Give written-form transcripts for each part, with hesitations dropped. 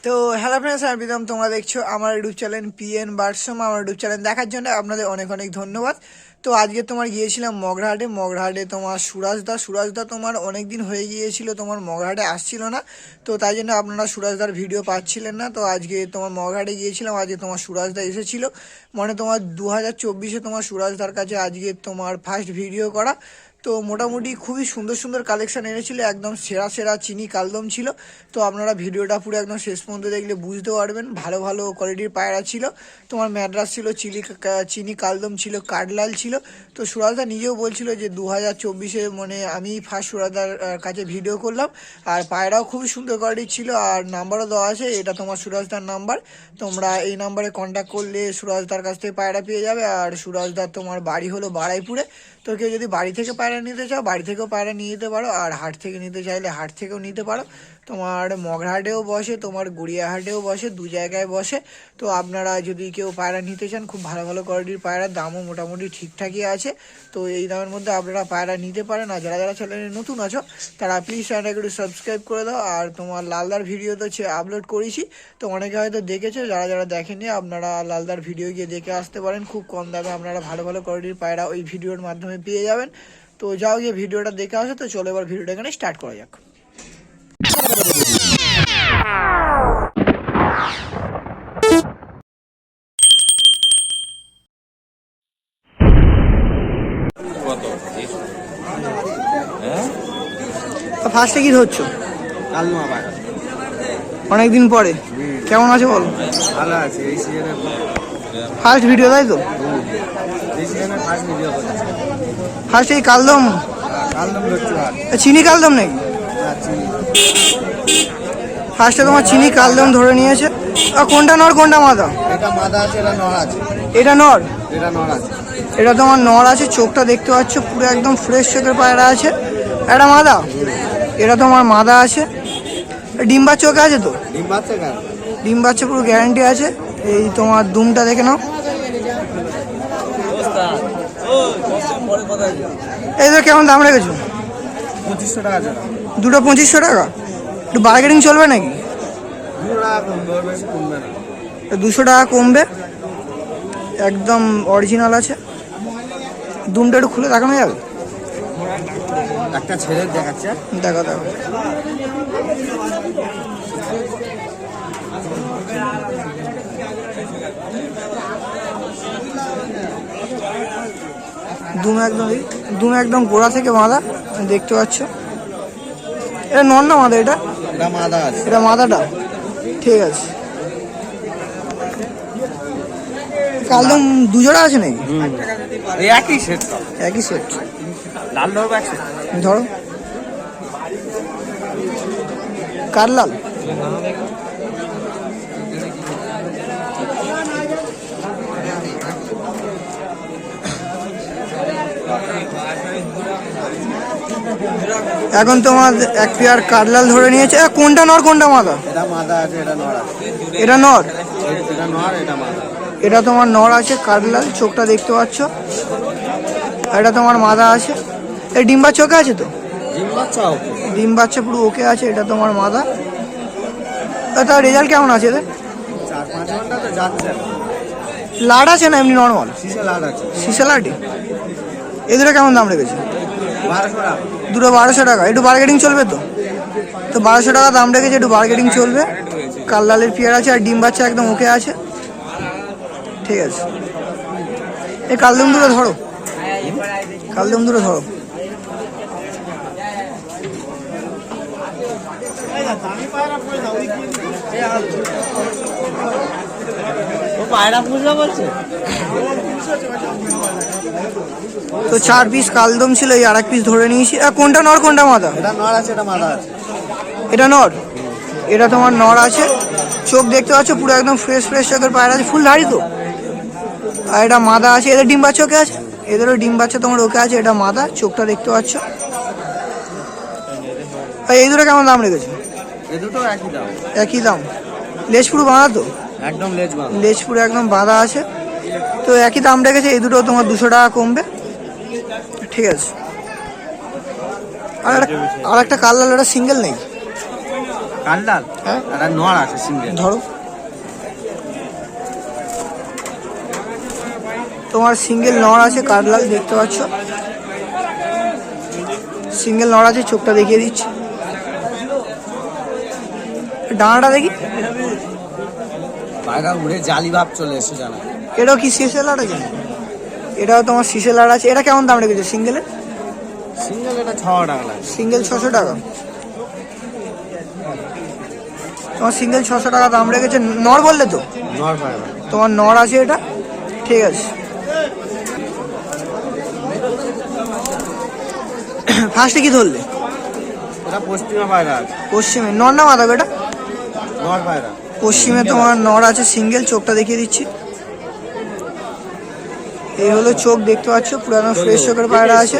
তো hello friends, আমি প্রীতম। তোমরা দেখছো আমার ইউটিউব চ্যানেল পিএন বার্ডসম। আমার ইউটিউব চ্যানেল দেখার জন্য আপনাদের অনেক অনেক ধন্যবাদ। তো আজকে তোমার গিয়েছিলাম মগরাহাটে তোমার সুরাজদা তোমার অনেক দিন হয়ে গিয়েছিল, তোমার মগরাহাটে আসছিল না, তো তাই জন্য আপনারা সুরাজদার ভিডিও পাচ্ছিলেন না। তো আজকে তোমার মগরাহাটে গিয়েছিলাম, আজকে তোমার সুরাজদা এসেছিল, মানে তোমার 2024-এ তোমার সুরাজদার কাছে আজকে তোমার ফার্স্ট ভিডিও করা। তো মোটামুটি খুবই সুন্দর সুন্দর কালেকশান এনেছিল, একদম সেরা সেরা চিনি কালদম ছিল। তো আপনারা ভিডিওটা পুরো একদম শেষ পর্যন্ত দেখলে বুঝতে পারবেন। ভালো ভালো কোয়ালিটির পায়রা ছিল, তোমার ম্যাড্রাস ছিল, চিনি কালদম ছিল, কাঠলাল ছিল। তো সুরাজদা নিজেও বলছিল যে 2024-এ মানে আমি ফার্স্ট সুরাজদার কাছে ভিডিও করলাম, আর পায়রাও খুবই সুন্দর কোয়ালিটির ছিল, আর নাম্বারও দেওয়া আছে, এটা তোমার সুরাজদার নাম্বার। তোমরা এই নাম্বারে কন্ট্যাক্ট করলে সুরাজদার কাছ থেকে পায়রা পেয়ে যাবে। আর সুরাজদার তোমার বাড়ি হলো বারাইপুরে। তো কেউ যদি বাড়ি থেকে পায়রা নিতে চাও, বাড়ি থেকেও পায়রা নিয়ে যেতে পারো, আর হাট থেকে নিতে চাইলে হাট থেকেও নিতে পারো। তোমার মগরাহাটেও বসে, তোমার গড়িয়াহাটেও বসে, দু জায়গায় বসে। তো আপনারা যদি কেউ পায়রা নিতে চান, খুব ভালো ভালো কোয়ালিটির পায়রার দামও মোটামুটি ঠিকঠাকই আছে। তো এই দামের মধ্যে আপনারা পায়রা নিতে পারেন। আর যারা যারা চ্যানেলে নতুন আছো তারা প্লিজ চ্যানেলটাকে একটু সাবস্ক্রাইব করে দাও। আর তোমার লালদার ভিডিও তো আপলোড করেছি, তো অনেকে হয়তো দেখেছো, যারা যারা দেখেনি আপনারা লালদার ভিডিও গিয়ে দেখে আসতে পারেন। খুব কম দামে আপনারা ভালো ভালো কোয়ালিটির পায়রা ওই ভিডিওর মাধ্যমে পেয়ে যাবেন। তো যাও গিয়ে ভিডিওটা দেখে আসো। তো চলো এবার ভিডিওটা এখানে স্টার্ট করা যাক। তো ফার্স্টে কি ধরছো? অনেকদিন পরে কেমন আছে বল? ভালো আছে। এই সিজনে ফার্স্ট ভিডিও, তাই তো? এই সিজনে ফার্স্ট ভিডিও করছি। ফার্স্ট এই কালদম, কালদম ধরছি আর চিনি কালদম নাকি? ফার্স্টে তোমার চিনি কালদম ধরে নিয়েছে। আর কোনটা নর কোনটা মাদা? এটা মাদা আছে, এটা নর আছে। এটা নর, এটা নর আছে। এটা তোমার নর আছে, চোখটা দেখতে পাচ্ছ পুরো একদম ফ্রেশ চোখের পায়রা আছে। এটা মাদা, এটা তোমার মাদা আছে। ডিম বাচ্চা চোখে আছে তো? ডিম বাচ্চা কেন? ডিম বাচ্চা পুরো গ্যারান্টি আছে। এই তোমার দুমটা দেখে নাও। এই তো কেমন দাম রেখেছো? 2500 টাকা জোড়া। দুটো 2500 টাকা। একটু বার্গেনিং চলবে নাকি? 200 টাকা কমবে, ওর বেশি কমবে না। 200 টাকা কমবে, একদম অরিজিনাল আছে। দুমটা একটু খুলে দেখানো যাবে? একটা ছেড়ে দেখাচ্ছে। দেখো দেখো, দুম একদম গোড়া থেকে বাঁধা, দেখতে পাচ্ছ। এটা নর না মাদা? এটা এটা মাদা আছে। এটা মাদাটা, ঠিক আছে। কালদম দুজোড়া আছে নাকি? এই একই সেট, একই সেট। লাল ধরবো এক সেট। ধরো কারলাল। এখন তোমার এক পেয়ার কারলাল ধরে নিয়েছে। কোনটা নর কোনটা মাদা? এটা মাদা আছে, এটা নর আছে। এটা নর, এটা নর, এটা মাদা। এটা তোমার নর আছে কারলাল, চোখটা দেখতে পাচ্ছ। এটা তোমার মাদা আছে। এই ডিম বাচ্চা ওকে আছে তো? ডিম বাচ্চা ওকে। ডিম বাচ্চা পুরো ওকে আছে। এটা তোমার মাদা। তার রেজাল্ট কেমন আছে? 4-5 ঘন্টা তো যাচ্ছে। লাড আছে না এমনি নর্মাল? শিশে লাল আছে। শিশে লাডি। এই দুটো কেমন দাম রেখেছে? 1200 টাকা। দুটো 1200 টাকা। একটু বার্গেনিং চলবে তো? তো 1200 টাকা দাম রেখেছে, একটু বার্গেনিং চলবে। কাললালের পেয়ার আছে, আর ডিম বাচ্চা একদম ওকে আছে, ঠিক আছে। এই কালদম দুটো ধরো, কালদম দুটো ধরো। তো 4 পিস কালদম ছিল, এই আর 1 পিস ধরে নিয়েছি। কোনটা নর কোনটা মাদা? এটা নর আছে, এটা মাদা আছে। এটা নর, এটা তোমার নর আছে। চোখ দেখতে পাচ্ছ পুরো একদম ফ্রেশ ফ্রেশ চোখের পায়রা আছে, ফুল ধাড়ি তো। আর এটা মাদা আছে। এদের ডিম বাচ্চা ওকে আছে, এদেরও ডিম বাচ্চা তোমার ওকে আছে। এটা মাদা, চোখটা দেখতে পাচ্ছ। এই দুটো কেমন দাম রেখেছে? এই দুটো একই দাম। একই দাম। লেজ পুরো বাঁধা তো? একদম লেজ বাঁধা। লেজ পুরো একদম বাঁধা আছে। তো একই দাম রেখেছে। এই দুটো তোমার 200 টাকা কমবে, ঠিক আছে। আর একটা কালার, একটা সিঙ্গেল নেই। কান্ডাল হ্যাঁ একটা নড় আছে সিঙ্গেল। ধরো, তোমার সিঙ্গেল নড় আছে কাঠলাল, দেখতে পাচ্ছ সিঙ্গেল নড় আছে, চোখটা দেখিয়ে দিচ্ছি, ডানাটা দেখি। পায়রা উড়ে জালি ভাব চলে এসে জানা। এটাও কি শীষে লাট আছে? এটাও তোমার শীষে লাট আছে। এটা কেমন দাম রেখেছে সিঙ্গেলের? সিঙ্গেল এটা 6 টাকা লাগে। সিঙ্গেল 600 টাকা। তোমার সিঙ্গেল 600 টাকা দাম রেখেছে। নড় বললে তো? নড় পায়রা। তোমার নড় আছে এটা, ঠিক আছে। ফার্স্টে কি ধরলে? এটা পশ্চিমা পায়রা আছে। পশ্চিমে নড় না মাথা এটা? নড় পায়রা। পশ্চিমে তোমার নড় আছে সিঙ্গেল, চোখটা দেখিয়ে দিচ্ছি। এই হলো চোখ, দেখতে পাচ্ছ পুরানো ফ্রেশ চোখের পায়রা আছে।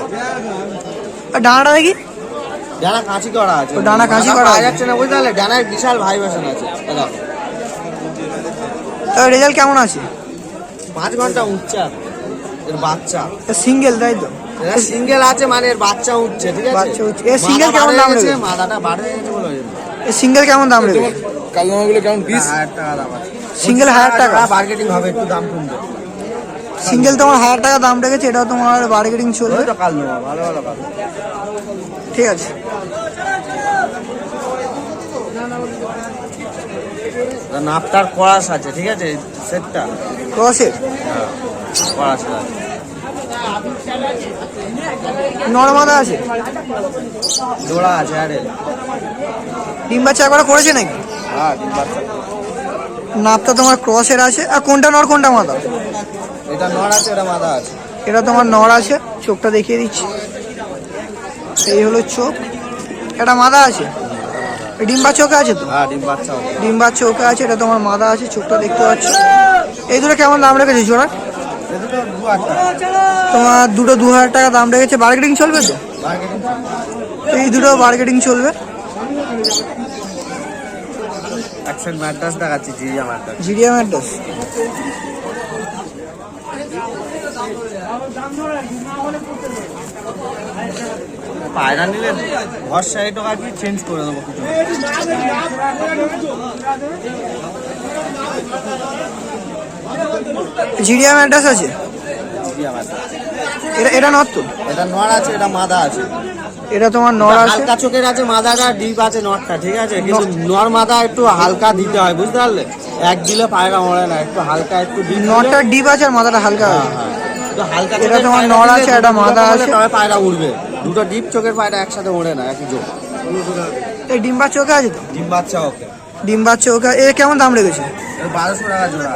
আর ডানাটা দেখি। ডানা কাঁচি করা আছে। ও, ডানা কাঁচি করা পাওয়া আছে। যাচ্ছে না বুঝতে পারলে, ডানায় বিশাল ভাইব্রেশন আছে। এটা তার রেজাল্ট কেমন আছে? 5 ঘন্টা উঠছে এর বাচ্চা। সিঙ্গেল তাই তো? এটা সিঙ্গেল আছে মানে এর বাচ্চা উঠছে, ঠিক আছে? বাচ্চা উঠছে। এর single কেমন দাম রেখেছে? মাথাটা বাড়ে গেছে বলে। এই সিঙ্গেল কেমন দাম রেখেছে? কালনামাগুলো কেমন পিস? 1000 টাকা দাম আছে। সিঙ্গেল 1000 টাকা। মার্কেটিং হবে, একটু দাম কমবে। সিঙ্গেল তোমার 1000 টাকা দাম রেখেছে, এটাও তোমার বার্গেনিং চলবে, ওই তো কালনামা ভালো ভালো কাল। ঠিক আছে। নাপটার করাস আছে, ঠিক আছে? সেটটা ক্রসের করাস আছে। নর্মাদা আছে, জোড়া আছে। আরে ডিম বাচ্চা একবার করেছে নাকি? হ্যাঁ, ডিম বাচ্চা। নাপটা তোমার ক্রসের আছে। আর কোনটা নর কোনটা মাদা? এটা নড় আছে, এটা মাদা আছে। এটা তোমার নর আছে, চোখটা দেখিয়ে দিচ্ছি। এই হলো চোখ, এটা মাদা আছে। ডিম বাচ্চা ওকে আছে তো? হ্যাঁ, ডিম বাচ্চা হবে। ডিম বাচ্চা ওকে আছে, এটা তোমার মাদা আছে, চোখটা দেখতে পাচ্ছ। এই দুটো কেমন দাম রেখেছে জোড়া? এই দুটো 2000 টাকা। তোমার দুটো 2000 টাকা দাম রেখেছে। বার্গেনিং চলবে তো? মার্কেটিং এই দুটো বার্গেনিং চলবে। অ্যাকশন ম্যাট্রাস দেখাচ্ছি, জিরিয়া ম্যাট্রাস। জিরিয়া ম্যাড্রাস। পায়রা নিলে ভরসা এই টাকা কি চেঞ্জ করে দেবো কিছু। জিরিয়া ম্যাড্রাস আছে। জিরিয়া ম্যাট্রাস। এটা নর তো? এটা নড় আছে, এটা মাদা আছে। এটা তোমার নর আছে। হালকা চোখের আছে মাদাটা, ডিপ আছে নটটা, ঠিক আছে? কিন্তু নর মাদা একটু হালকা দিতে হয়, বুঝতে পারলে? এক দিলে পায়রা মরে না, একটু হালকা, একটু ডিপ নরটা ডিপ আছে আর মাথাটা হালকা আছে। একটু হালকা। এটা তোমার নর আছে, এটা মাদা আছে। তবে পায়রা উড়বে। দুটো ডিপ চোখের পায়রা একসাথে ওড়ে না, একই চোখ। এই ডিম বাচ্চা ওকে আছে তো? ডিম বাচ্চা ওকে। ডিম বাচ্চা ওকে। এ কেমন দাম রেখেছে? 1200 টাকা জোড়া।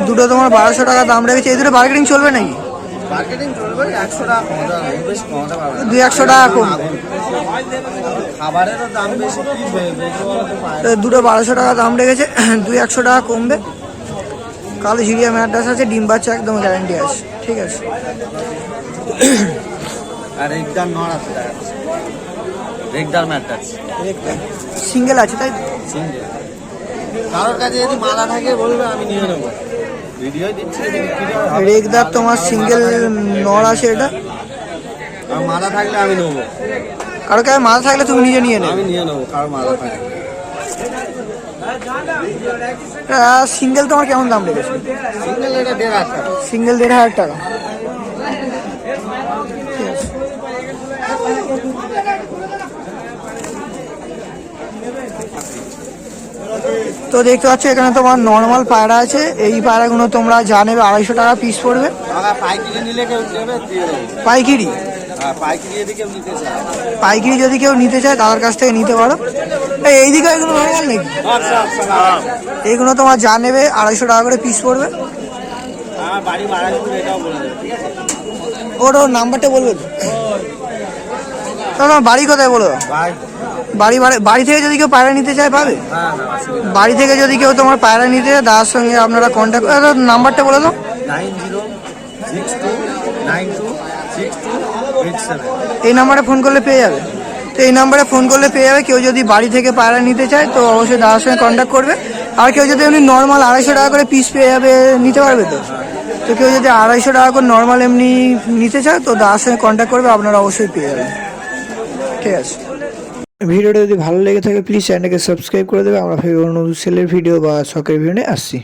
দুটো তোমার 1200 টাকা দাম রেখেছে। এই দুটো বার্গেনিং চলবে নাকি? মার্কেটিং চলবে, 100 টাকা কমাতে হবে, বেশি কমাতে পারবে না। 200 টাকা কম। খাবারেরও দাম বেশি, কি বেশি বলো তো পায়রা। দুটো 1200 টাকা দাম রেখেছে, 200 টাকা কমবে। কালো ঝিরিয়া ম্যাড্রাস আছে, ডিম বাচ্চা একদম গ্যারান্টি আছে, ঠিক আছে। আর রেগদার নড় আছে, দেখাচ্ছি। রেগদার ম্যাট্রাস সিঙ্গেল আছে তাই তো? সিঙ্গেল। কারোর কাছে যদি মালা থাকে বলবে, আমি নিয়ে নেবো। ভিডিও দিচ্ছি, যদি বিক্রি হয় হবে। রেগদার তোমার সিঙ্গেল নর আছে এটা। আর মালা থাকলে আমি নেবো। কারো কাছে মাথা থাকলে তুমি নিজে নিয়ে নেবে। আমি নিয়ে নেবো, কারো মালা থাকে। সিঙ্গেল তোমার কেমন দাম রেখেছে? সিঙ্গেল এটা 1500 টাকা। সিঙ্গেল 1500 টাকা, ঠিক আছে। তো দেখতে পাচ্ছ এখানে তোমার নর্মাল পায়রা আছে। এই পায়রাগুলো তোমরা যা নেবে 250 টাকা পিস পড়বে। আমার পাইকারি নিলে কেউ নেবে, দিয়ে দেবো। পাইকারি? হ্যাঁ, পাইকারি যদি কেউ নিতে চায়। পাইকারি যদি কেউ নিতে চায় তাদের কাছ থেকে নিতে পারো। এইদিকে এগুলো নর্মাল নাকি? এইগুলো তোমার যা নেবে 250 টাকা করে পিস পড়বে। আমার বাড়ি ভাড়া কিন্তু এটাও বলে দেবে, ঠিক আছে? ওর নাম্বারটা বলবে তো? তোমার বাড়ি কোথায় বলো? বাড়ি থেকে যদি কেউ পায়রা নিতে চায় পাবে? হ্যাঁ, অসুবিধা। বাড়ি থেকে যদি কেউ তোমার পায়রা নিতে চায় দাদার সঙ্গে আপনারা কন্ট্যাক্ট, নাম্বারটা বলে দাও। 9062926287। এই নাম্বারে ফোন করলে পেয়ে যাবে। তো এই নাম্বারে ফোন করলে পেয়ে যাবে। কেউ যদি বাড়ি থেকে পায়রা নিতে চায় তো অবশ্যই দাদার সঙ্গে কন্ট্যাক্ট করবে। আর কেউ যদি এমনি নর্মাল 250 টাকা করে পিস পেয়ে যাবে, নিতে পারবে তো? তো কেউ যদি 250 টাকা করে নর্মাল এমনি নিতে চায় তো দাদার সঙ্গে কন্ট্যাক্ট করবে, আপনারা অবশ্যই পেয়ে যাবেন, ঠিক আছে। ভিডিওটা যদি ভালো লেগে থাকে প্লিজ চ্যানেলকে সাবস্ক্রাইব করে দেবে। আমরা ফের অন্য নতুন সেলের ভিডিও বা শখের ভিডিও নিয়ে আসছি।